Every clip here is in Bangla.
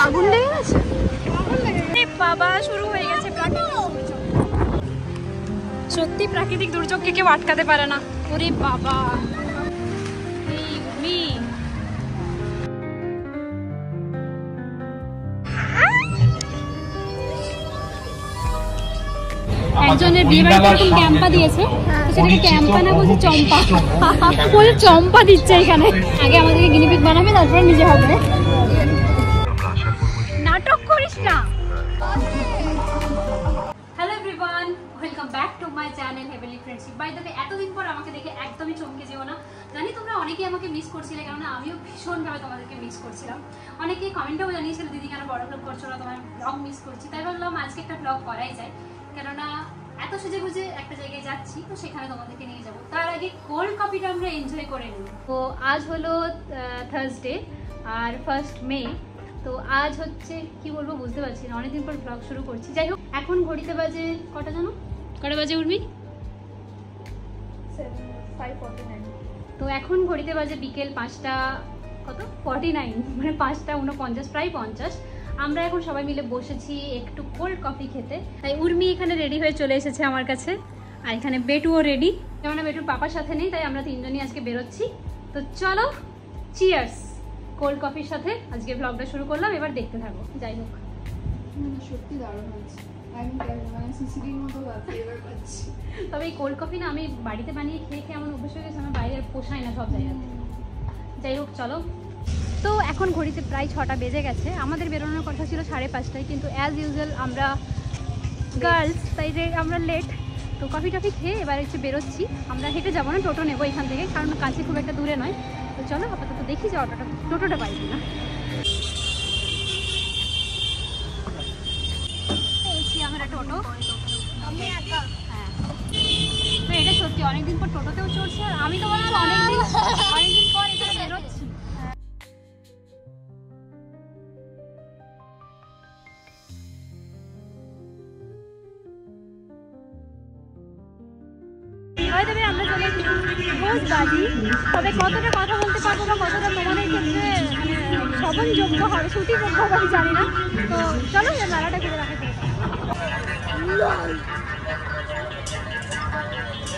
আগুন লেগে গেছে বাবা, শুরু হয়ে গেছে সত্যি প্রাকৃতিক দুর্যোগকে কেউ আটকাতে পারে না। ওরে বাবা, একজনের বিয়ে বাড়িতে এরকম ক্যাম্পা দিয়েছে, সেটাকে ক্যাম্পা না বলছে চম্পা, বলে চম্পা দিচ্ছে এখানে। আগে আমাদেরকে গিনিপিগ বানাবে, তারপরে নিজে হবে। নাটক করিস না। Hello everyone, welcome back to my channel heavenly friendship. By the way, এতদিন পর আমাকে দেখে একদমই চমকে যেও না। জানি তোমরা অনেকেই আমাকে মিস করছিলে, কেননা আমিও ভীষণভাবে তোমাদেরকে মিস করছিলাম। অনেকেই কমেন্টেও জানিয়েছিল দিদি কেন বড় ব্লগ করছো না, তোমার ব্লগ মিস করছি। তাই ভাবলাম আজকে একটা ব্লগ করাই যায়, কেননা এত সেজে গুজে একটা জায়গায় যাচ্ছি, তো সেখানে তোমাদেরকে নিয়ে যাবো। তার আগে কোল্ড কফিটা আমরা এনজয় করে নিই। তো আজ হলো থার্সডে আর 1 মে। তো আজ হচ্ছে কি বলবো বুঝতে পারছি না, অনেকদিন পর ব্লগ শুরু করছি। যাই হোক, এখন ঘড়িতে বাজে কটা জানো? কটা বাজে উর্মি? 5:49। তো এখন ঘড়িতে বাজে বিকেল 5:49, মানে 5:49, প্রায় 50। আমরা এখন সবাই মিলে বসেছি একটু কোল্ড কফি খেতে। তাই উর্মি এখানে রেডি হয়ে চলে এসেছে আমার কাছে, আর এখানে বেটুও রেডি। কেননা বেটুর পাপার সাথে নেই, তাই আমরা তিনজনই আজকে বেরোচ্ছি। তো চলো, চিয়ার্স কোল্ড কফির সাথে আজকে ব্লগটা শুরু করলাম। এবার দেখতে থাকো। যাই হোক, সত্যি দারুণ হয়েছে। তবে এই কোল্ড কফি না আমি বাড়িতে বানিয়ে খেয়ে খেয়ে আমার অভ্যেস হয়ে গেছে, আমার বাইরে পোষায় না সব জায়গাতে। যাই হোক চলো। তো এখন ঘড়িতে প্রায় 6টা বেজে গেছে। আমাদের বেরোনোর কথা ছিল 5:30টায়, কিন্তু অ্যাজ ইউজুয়াল আমরা গার্লস, তাই যে আমরা লেট। তো কফি টফি খেয়ে এবার একটু বেরোচ্ছি। আমরা হেঁটে যাবো না, টোটো নেবো এখান থেকে, কারণ কাছে খুব একটা দূরে নয়। তো চলো আপাতত দেখি যে টোটোটা পাই কিনা। আমরা টোটো, হ্যাঁ। তো এটা সত্যি অনেকদিন পর টোটোতেও চড়ছি, আর আমি তো বলছি অনেকদিন পর এখানে বেরোচ্ছি। আমরা চলে এসেছি ভোজবাড়ি। তবে কতটা কথা বলতে পারবো বা কতটা তোমাদের ক্ষেত্রে শ্রবণযোগ্য হবে, শ্রুতিযোগ্য হবে আমি জানি না। তো চলো মেলাটা ঘুরে দেখা যায়।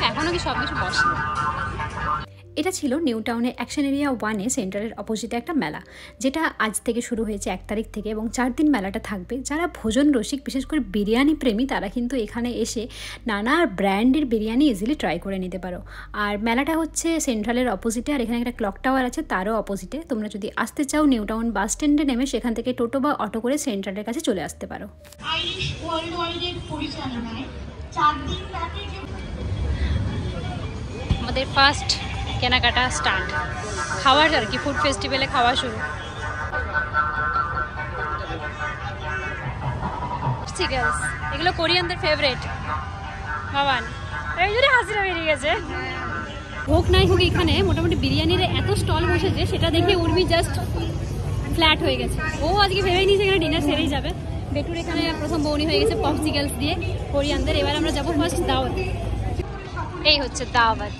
এখনো কি সব কিছু বসে? এটা ছিল নিউ টাউনের অ্যাকশন এরিয়া 1-এ সেন্টারের অপোজিটে একটা মেলা, যেটা আজ থেকে শুরু হয়েছে 1 তারিখ থেকে, এবং 4 দিন মেলাটা থাকবে। যারা ভোজন রসিক, বিশেষ করে বিরিয়ানি প্রেমী, তারা কিন্তু এখানে এসে নানা ব্র্যান্ডের বিরিয়ানি ইজিলি ট্রাই করে নিতে পারো। আর মেলাটা হচ্ছে সেন্ট্রালের অপোজিটে, আর এখানে একটা ক্লক টাওয়ার আছে তারও অপোজিটে। তোমরা যদি আসতে চাও নিউ টাউন বাস স্ট্যান্ডে নেমে সেখান থেকে টোটো বা অটো করে সেন্ট্রালের কাছে চলে আসতে পারো। আমাদের ফার্স্ট কেনাকাটা স্টার্ট, খাওয়ার আর কি, ফুড ফেস্টিভ্যালে খাওয়া শুরু। চিকেলস, এগুলো কোরিয়ানদের ফেভারিট। বাবান এই জন্য হাসিটা বেরিয়ে গেছে। হোক নাই হোক, এখানে মোটামুটি বিরিয়ানির এত স্টল বসেছে, সেটা দেখে উর্মি জাস্ট ফ্ল্যাট হয়ে গেছে। ও আজকে ভেবেই নিয়েছে এখানে ডিনার সেরেই যাবে। বেটুর এখানে প্রথম বউনি হয়ে গেছে পপসিকেলস দিয়ে কোরিয়ানদের। এবার আমরা যাবো ফার্স্ট দাওয়াত। এই হচ্ছে দাওয়াত।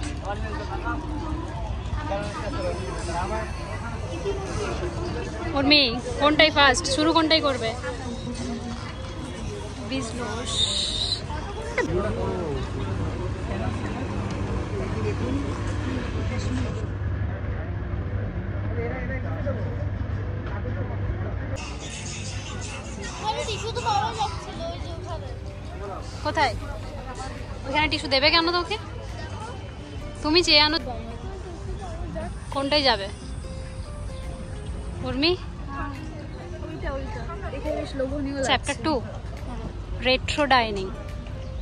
উর্মি কোনটাই ফার্স্ট, শুরু কোনটাই করবে? বিজনেস কোথায়? ওখানে টিস্যু দেবে কেন তোকে? তুমি চেয়ে আনো। কোনটাই যাবে উর্মি? Chapter 2 retro dining.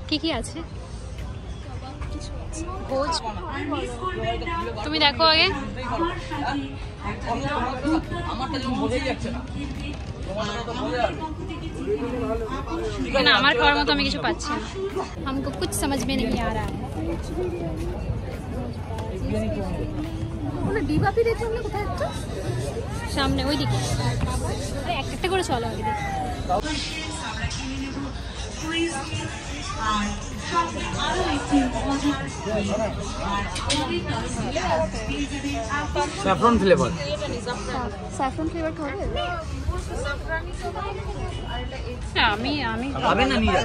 কি আছে? ভোজ। তুমি দেখো আগে। না, আমার খাওয়ার মতো আমি কিছু পাচ্ছি না। हमको कुछ समझ में नहीं आ रहा है। সামনে ওইদিকে একটা করে চলো আগে দেখি। Saffron flavour. স্যাফরন ফ্লেভার খাবে? আমি খাবে না নিয়ে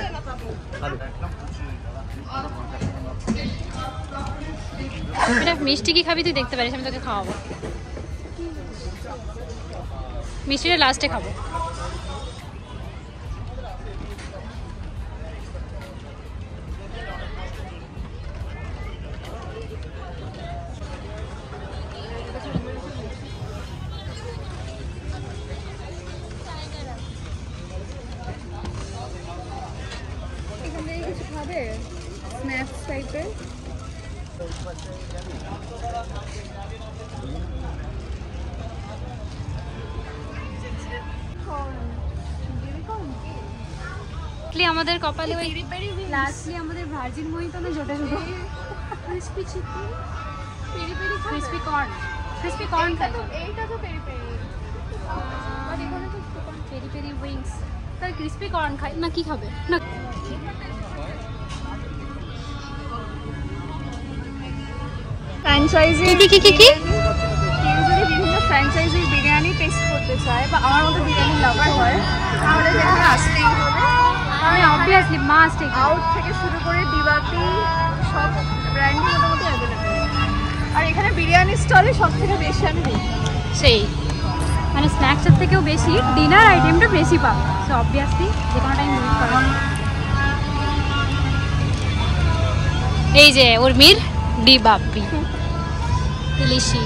এটা মিষ্টি কি খাবি তুই দেখতে পারিস, আমি তোকে খাওয়াবো। মিষ্টিটা লাস্টে খাবো। এখান থেকে কিছু খাবে স্ন্যাক্স টাইপের? আমাদের কপালে ওই লাস্টলি আমাদের ভার্জিন মহিতো না ছোট ছোট crispy chicken, peri peri crispy corn, crispy corn খাই। এইটা তো পেরি পেরি, আর এখানে তো পেরি পেরি উইংস, তাই ক্রিসপি কর্ন খাই না। কি খাবে না? ফ্র্যাঞ্চাইজি কি কেউ যদি বিভিন্ন ফ্র্যাঞ্চাইজির বিরিয়ানি টেস্ট করতে চায় বা আমার মতো বিরিয়ানি লাভার হয় তাহলে যেখানে আসতেই হবে। আমি অবভিয়াসলি মাস্ট আউট থেকে শুরু করে দিবাপি সব ব্র্যান্ডই মোটামুটি অ্যাভেলেবেল। আর এখানে বিরিয়ানি স্টলে সব থেকে বেশি আমি দেখি সেই মানে স্ন্যাক্সের থেকেও বেশি ডিনার আইটেমটা বেশি পাবো। সো অবভিয়াসলি যে কোনো টাইম ভিজিট করো। এই যে উর্মির ডিবাপি, ইলিশি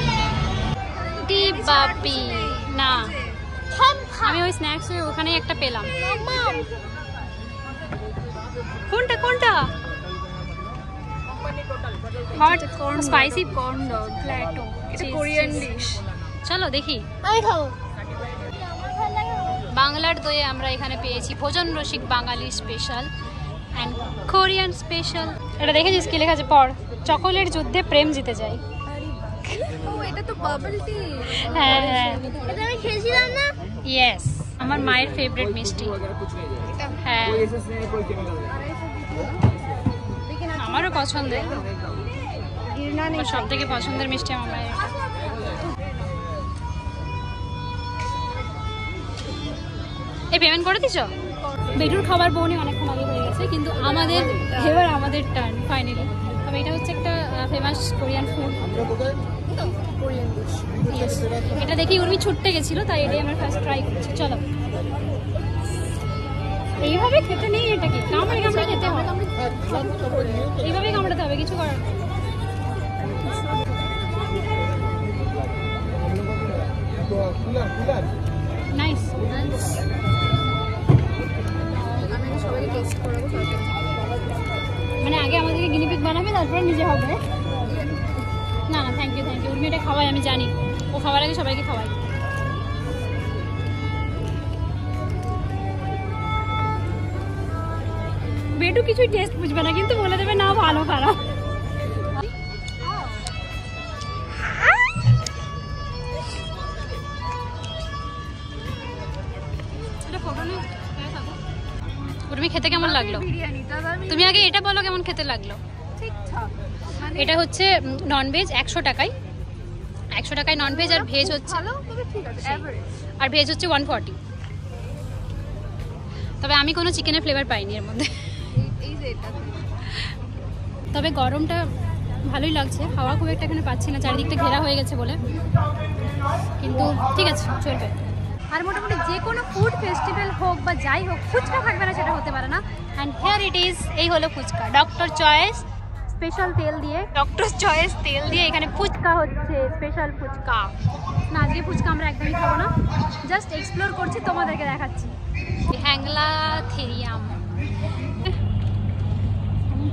ডিবাপি না, আমি ওই স্ন্যাক্স ওখানে একটা পেলাম। কোনটা কোনটা? Hot spicy corn dog Plato, এটা কোরিয়ান ডিশ। চলো দেখি। বাংলার দইয়ে আমরা এখানে পেয়েছি ভোজন রসিক বাঙালি স্পেশাল অ্যান্ড কোরিয়ান স্পেশাল। এটা দেখেছিস কি লেখা আছে? পর চকোলেট যুদ্ধে প্রেম জিতে যায়। ও এটা তো বাবল টি। হ্যাঁ হ্যাঁ এটা আমি খেয়েছিলাম না? ইয়েস, আমার মায়ের ফেভারিট মিষ্টি। হ্যাঁ আমারও পছন্দের, সব থেকে পছন্দের মিষ্টি আমার মায়ের। এই পেমেন্ট করে দিছ? বেটুর খাবার বউনি অনেকক্ষণ আগে হয়ে গেছে, কিন্তু আমাদের এবার আমাদের টার্ন ফাইনালি। তবে এটা হচ্ছে একটা famous Korean food, Korean dish. এটা দেখি উর্মি ছুটতে গেছিল, তাই এটাই আমরা ফার্স্ট ট্রাই করছি। চলো, এইভাবে খেতে নেই, এটা কি কামড়ে কামড়ে খেতে হবে? এইভাবে কামড়াতে হবে, কিছু করার নেই। নাইস। আমি সবাইকে টেস্ট করাবো তারপর। মানে আগে আমাদেরকে গিনিপিগ বানাবে, তারপরে নিজে হবে? না না, thank you thank you. Urmi এটা খাওয়াই, আমি জানি ও খাওয়ার আগে সবাইকে খাওয়াই। বেটু কিছুই টেস্ট বুঝবে না, কিন্তু বলে দেবে না ভালো খারাপ। উর্মি খেতে কেমন লাগলো? তুমি আগে এটা বলো কেমন খেতে লাগলো। ঠিকঠাক, এটা হচ্ছে ননভেজ 100 টাকায়, 100 টাকায় ননভেজ, আর ভেজ হচ্ছে ভালো তবে ঠিক আছে, এভারেজ। আর ভেজ হচ্ছে 140। তবে আমি কোনো চিকেনের ফ্লেভার পাইনি এর মধ্যে। এই যে এটা তবে গরমটা ভালোই লাগছে, হাওয়া খুব একটা এখানে পাচ্ছি না, চারিদিকটা ঘেরা হয়ে গেছে বলে, কিন্তু ঠিক আছে চলবে। আর মোটামুটি যে কোনো ফুড ফেস্টিভ্যাল হোক বা যাই হোক, ফুচকা থাকবে না সেটা হতে পারে না। অ্যান্ড হেয়ার ইট ইজ, এই হলো ফুচকা, ডক্টর চয়েস স্পেশাল তেল দিয়ে, ডক্টর চয়েস তেল দিয়ে এখানে ফুচকা হচ্ছে, স্পেশাল ফুচকা। না, আজকে ফুচকা আমরা একদমই খাবো না, জাস্ট এক্সপ্লোর করছি, তোমাদেরকে দেখাচ্ছি। হ্যাংলা থেরিয়াম,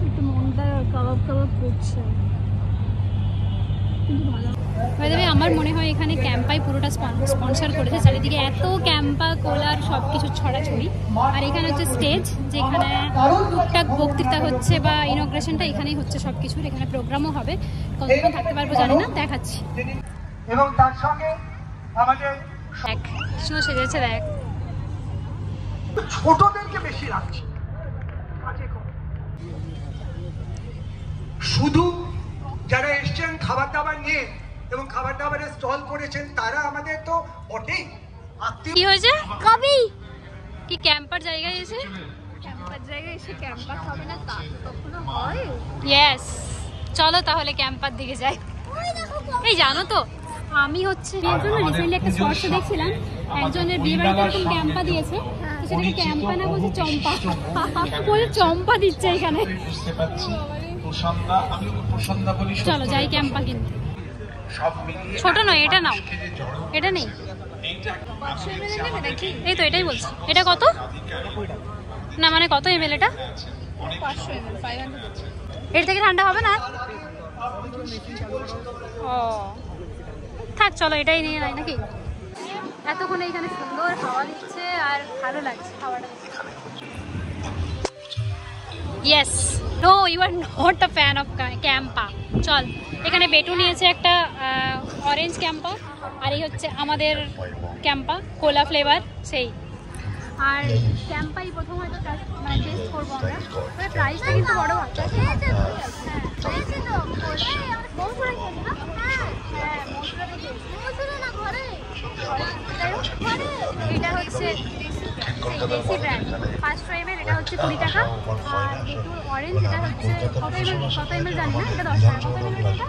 একটু মনটা কাবাব কাবাব করছে, কিন্তু ভালো। আমার মনে হয় এখানে ক্যাম্পাই পুরোটা স্পন্সর করেছে, চারিদিকে এত ক্যাম্পা কোলার সব কিছু ছড়াছড়ি। আর এখানে হচ্ছে স্টেজ, যেখানে টুকটাক বক্তৃতা হচ্ছে বা ইনগ্রেশনটা এখানেই হচ্ছে সব কিছুর। এখানে প্রোগ্রামও হবে, কতক্ষণ থাকতে পারবো জানি না, দেখাচ্ছি। এবং তার সঙ্গে আমাদের দেখ শুনো সেজেছে, দেখ ছোটদেরকে বেশি রাখছি। শুধু যারা এসছেন খাবার দাবার নিয়ে এবং খাবার দাবারের স্টল করেছেন তারা আমাদের তো বটেই আত্মীয়। কি হয়েছে কবি কি ক্যাম্পার জায়গায় এসে ক্যাম্পার জায়গায় এসে ক্যাম্পার খাবে না তা কখনো হয়? ইয়েস চলো তাহলে ক্যাম্পার দিকে যাই। এই জানো তো আমি হচ্ছে রিসেন্টলি একটা শর্টস দেখছিলাম, একজনের বিয়ে বাড়িতে এরকম ক্যাম্পা দিয়েছে, তো সেটাকে ক্যাম্পা না বলছে চম্পা, বলে চম্পা দিচ্ছে এখানে। চলো যাই ক্যাম্পা কিনতে। ছোট নয়, এটা নাও, এটা নেই। এই তো এটাই বলছি। এটা কত না মানে কত এমএল এটা? 500 ml 500। এর থেকে ঠান্ডা হবে না? ও থাক চলো এটাই নিয়ে নাই নাকি। এতক্ষণ এখানে সুন্দর হাওয়া দিচ্ছে আর ভালো লাগছে হাওয়াটা। Yes no you are not a fan of Campa. চল এখানে বেটু নিয়েছে একটা অরেঞ্জ ক্যাম্পা, আর এই হচ্ছে আমাদের ক্যাম্পা কোলা ফ্লেভার সেই। আর ক্যাম্পাই প্রথম হয়তো মানে টেস্ট করবো আমরা, মানে প্রাইসটা কিন্তু বড় আছে। এটা হচ্ছে দেশি ব্র্যান্ড 500 ml, এটা হচ্ছে 20 টাকা। আর বেটু অরেঞ্জ এটা হচ্ছে কত ml জানি না, এটা 10 টাকা। কত ml এটা?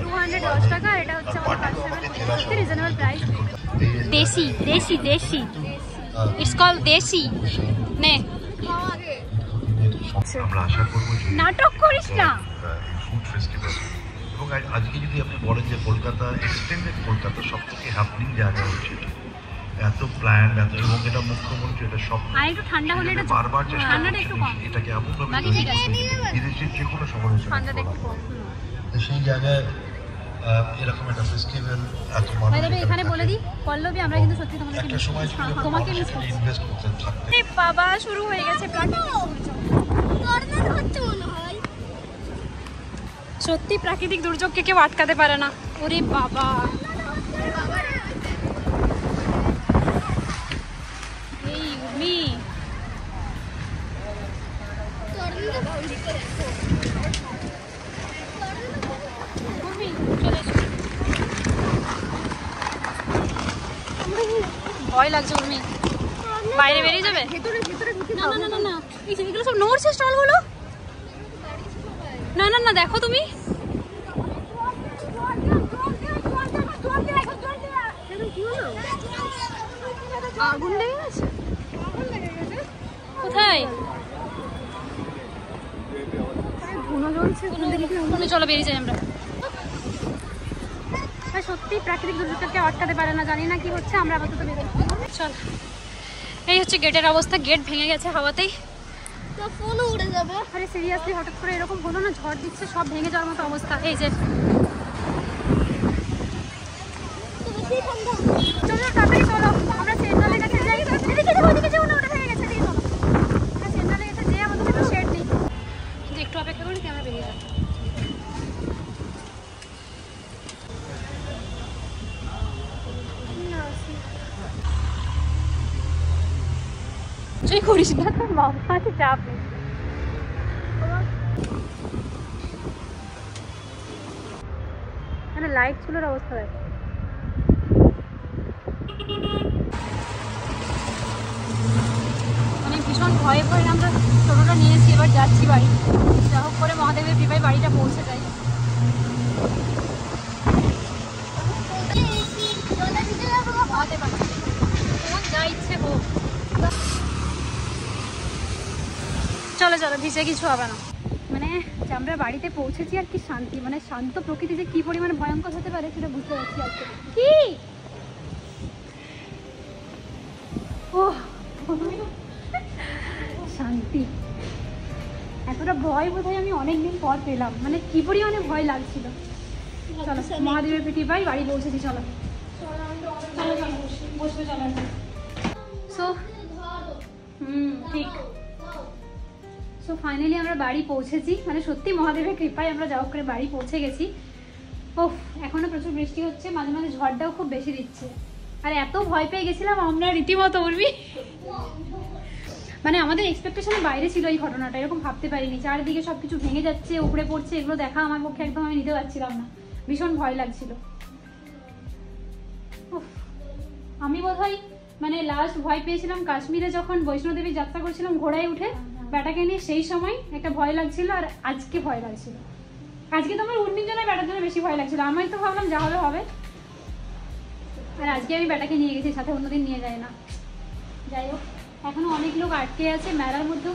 210 টাকা। এটা হচ্ছে আমাদের 500 ml, রিজনেবল প্রাইস। দেশি দেশি দেশি, ইটস কল দেশি। নে আমরা আশা করব যে নাটক করিস না। ফুড ফেস্টিভ্যাল এবং আজকে যদি আপনি বলেন যে কলকাতা এক্সটেন্ডেড কলকাতা সবথেকে হ্যাপনিং জায়গা হচ্ছে এটা, এত প্ল্যান এত, এবং এটা মুখ্যমন্ত্রী এটা সব আর একটু ঠান্ডা হলে এটা বারবার চেষ্টা ঠান্ডাটা একটু কম, করছেন এটাকে এমনভাবে বাকি ঠিক আছে। বিদেশের যে কোনো শহরে ঠান্ডাটা একটু কম। তো সেই জায়গায় এরকম একটা ফেস্টিভ্যাল এত ভাই মানুষ তবে এখানে বলে দিই পল্লবী, আমরা কিন্তু সত্যি তোমাদেরকে একটা সময় ছিল যখন তোমাকে মানুষ মিস এখানে করছি। ইনভেস্ট করতেন থাকতেন। এই বাবা শুরু হয়ে গেছে প্রাকৃতিক সত্যি প্রাকৃতিক দুর্যোগকে কেউ আটকাতে পারে না। ওরে বাবা এই উর্মি উর্মি চলে এসো। ভয় লাগছে উর্মি, বাইরে বেরিয়ে যাবে? ভেতরে ভেতরে ঢুকে না না না না না, এগুলো সব নড়ছে স্টলগুলো। না না না দেখো তুমি, আগুন লেগে গেছে। কোথায়? ধুনো জ্বলছে। তুমি চলো বেরিয়ে যাই আমরা। আর সত্যি প্রাকৃতিক দুর্যোগকে আটকাতে পারে না, জানি না কি হচ্ছে, আমরা আপাতত বেরোই। চল এই হচ্ছে গেটের অবস্থা, গেট ভেঙে গেছে হাওয়াতেই। ফোনও উড়ে যাবে। আরে সিরিয়াসলি হঠাৎ করে এরকম হলো না, ঝড় দিচ্ছে, সব ভেঙে যাওয়ার মতো অবস্থা। এই যে চলো তাড়াতাড়ি চলো, আমরা সেন্ট্রালের কাছে যাই। এদিকে যাবো, ওদিকে যাবো না, ওটা ভেঙে গেছে। এদিকে চলো, আমরা সেন্ট্রালের কাছে যেয়ে আমাদের একটু শেড নিই। যে একটু অপেক্ষা করি, আমরা বেরিয়ে যাবো। তুই করিস না, তোর মামা আছে, চাপ নেই। মানে লাইট চুলোর অবস্থা দেখো। মানে ভীষণ ভয়ে পড়ে আমরা টোটোটা নিয়েছি, এবার যাচ্ছি বাড়ি। যা হোক করে মহাদেবের কৃপায় বাড়িটা পৌঁছে যাই। মহাদেব কোন যা ইচ্ছে হোক। চলো চলো, ভিজে কিছু হবে না। মানে আমরা বাড়িতে পৌঁছেছি আর কি শান্তি, মানে শান্ত প্রকৃতি যে কি পরিমাণে ভয়ঙ্কর হতে পারে সেটা বুঝতে পারছি আজকে। কি ও শান্তি, এতটা ভয় বোধহয় আমি অনেকদিন পর পেলাম, মানে কি পরিমাণে ভয় লাগছিল। চলো মহাদেবের পিঠি পাই, বাড়ি পৌঁছেছি। চলো চলো চলো বসবে, চলো। সো ঠিক। সো ফাইনালি আমরা বাড়ি পৌঁছেছি, মানে সত্যি মহাদেবের কৃপায় আমরা যা হোক করে বাড়ি পৌঁছে গেছি। ওফ এখনো প্রচুর বৃষ্টি হচ্ছে, মাঝে মাঝে ঝড়টাও খুব বেশি দিচ্ছে। আর এত ভয় পেয়ে গেছিলাম আমরা রীতিমতো উর্মি, মানে আমাদের এক্সপেকটেশনের বাইরে ছিল এই ঘটনাটা, এরকম ভাবতে পারিনি। চারিদিকে সবকিছু ভেঙে যাচ্ছে, উপরে পড়ছে, এগুলো দেখা আমার পক্ষে একদম আমি নিতে পারছিলাম না, ভীষণ ভয় লাগছিল। আমি বোধহয় মানে লাস্ট ভয় পেয়েছিলাম কাশ্মীরে যখন বৈষ্ণোদেবী যাত্রা করছিলাম ঘোড়ায় উঠে ব্যাটাকে নিয়ে, সেই সময় একটা ভয় লাগছিল, আর আজকে ভয় লাগছিল। আজকে তো আমার উর্মির জন্য ব্যাটার জন্য বেশি ভয় লাগছিল, আমি তো ভাবলাম যা হবে হবে, আর আজকে আমি ব্যাটাকে নিয়ে গেছি সাথে, অন্যদিন নিয়ে যায় না। যাই হোক, এখনো অনেক লোক আটকে আছে মেলার মধ্যে।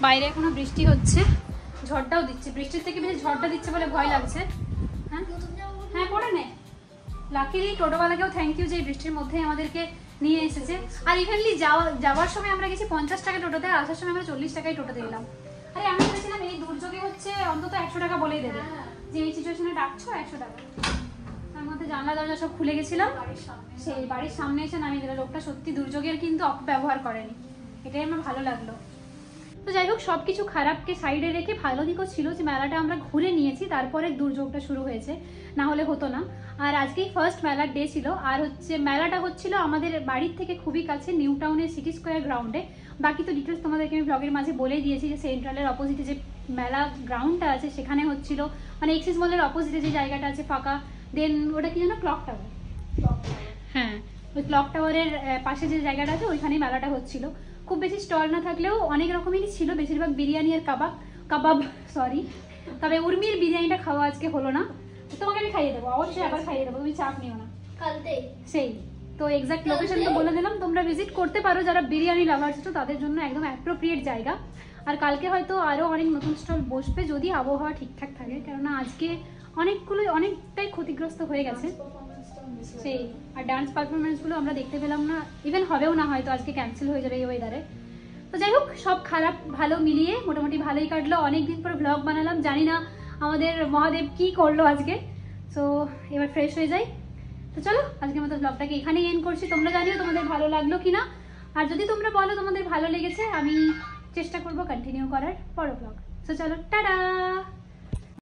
বাইরে এখনো বৃষ্টি হচ্ছে, ঝড়টাও দিচ্ছে, বৃষ্টির থেকে বেশি ঝড়টা দিচ্ছে বলে ভয় লাগছে। হ্যাঁ হ্যাঁ করে নে। লাকিলি টোটোওয়ালাকেও থ্যাংক ইউ যে এই বৃষ্টির মধ্যে আমাদেরকে নিয়ে এসেছে। আর ইভেনলি যাওয়ার সময় আমরা গেছি 50 টাকা টোটোতে, আর আসার সময় আমরা 40 টাকায় টোটোতে এলাম। আরে আমি ভেবেছিলাম এই দুর্যোগে হচ্ছে অন্তত 100 টাকা বলেই দেবে, যে এই সিচুয়েশনে ডাকছো 100 টাকা। তার মধ্যে জানলা দরজা সব খুলে গেছিলাম, সেই বাড়ির সামনে এসে নামিয়ে দিল। লোকটা সত্যি দুর্যোগের কিন্তু অপব্যবহার করেনি, এটাই আমার ভালো লাগলো। তো যাই হোক, সবকিছু খারাপকে সাইডে রেখে ভালো দিকও ছিল যে মেলাটা আমরা ঘুরে নিয়েছি, তারপরে দুর্যোগটা শুরু হয়েছে, না হলে হতো না। আর আজকেই ফার্স্ট মেলার ডে ছিল, আর হচ্ছে মেলাটা হচ্ছিল আমাদের বাড়ির থেকে খুবই কাছে, নিউ টাউনের সিটি স্কোয়ার গ্রাউন্ডে। বাকি তো ডিটেলস তোমাদেরকে আমি ব্লগের মাঝে বলেই দিয়েছি, যে সেন্ট্রালের অপোজিটে যে মেলা গ্রাউন্ডটা আছে সেখানে হচ্ছিল, মানে এক্সিস মলের অপোজিটে যে জায়গাটা আছে ফাঁকা, দেন ওটা কি জানো, ক্লক টাওয়ার। হ্যাঁ, ওই ক্লক টাওয়ারের পাশে যে জায়গাটা আছে ওইখানেই মেলাটা হচ্ছিল। খুব বেশি স্টল না থাকলেও অনেক রকমেরই ছিল, বেশিরভাগ বিরিয়ানি আর কাবাব সরি। তবে উর্মির বিরিয়ানিটা খাওয়া আজকে হলো না, তোমাকে আমি খাইয়ে দেবো, অবশ্যই আবার খাইয়ে দেবো, তুমি চাপ নিও না। সেই তো এক্সাক্ট লোকেশন তো বলে দিলাম, তোমরা ভিজিট করতে পারো যারা বিরিয়ানি লাভার্স আছো, তাদের জন্য একদম অ্যাপ্রোপ্রিয়েট জায়গা। আর কালকে হয়তো আরও অনেক নতুন স্টল বসবে যদি আবহাওয়া ঠিকঠাক থাকে, কেননা আজকে অনেকটাই ক্ষতিগ্রস্ত হয়ে গেছে সেই। আর ডান্স পারফরমেন্সগুলো আমরা দেখতে পেলাম না, ইভেন হবেও না, হয়তো আজকে ক্যান্সেল হয়ে যাবে এই ওয়েদারে। তো যাই হোক, সব খারাপ ভালো মিলিয়ে মোটামুটি ভালোই কাটলো। অনেকদিন পর ব্লগ বানালাম, জানি না আমাদের মহাদেব কি করলো আজকে। সো এবার ফ্রেশ হয়ে যাই। তো চলো, আজকের মতো ব্লগটাকে এখানেই এন্ড করছি। তোমরা জানিও তোমাদের ভালো লাগলো কিনা, আর যদি তোমরা বলো তোমাদের ভালো লেগেছে, আমি চেষ্টা করবো কন্টিনিউ করার পরও ব্লগ। সো চলো, টাটা।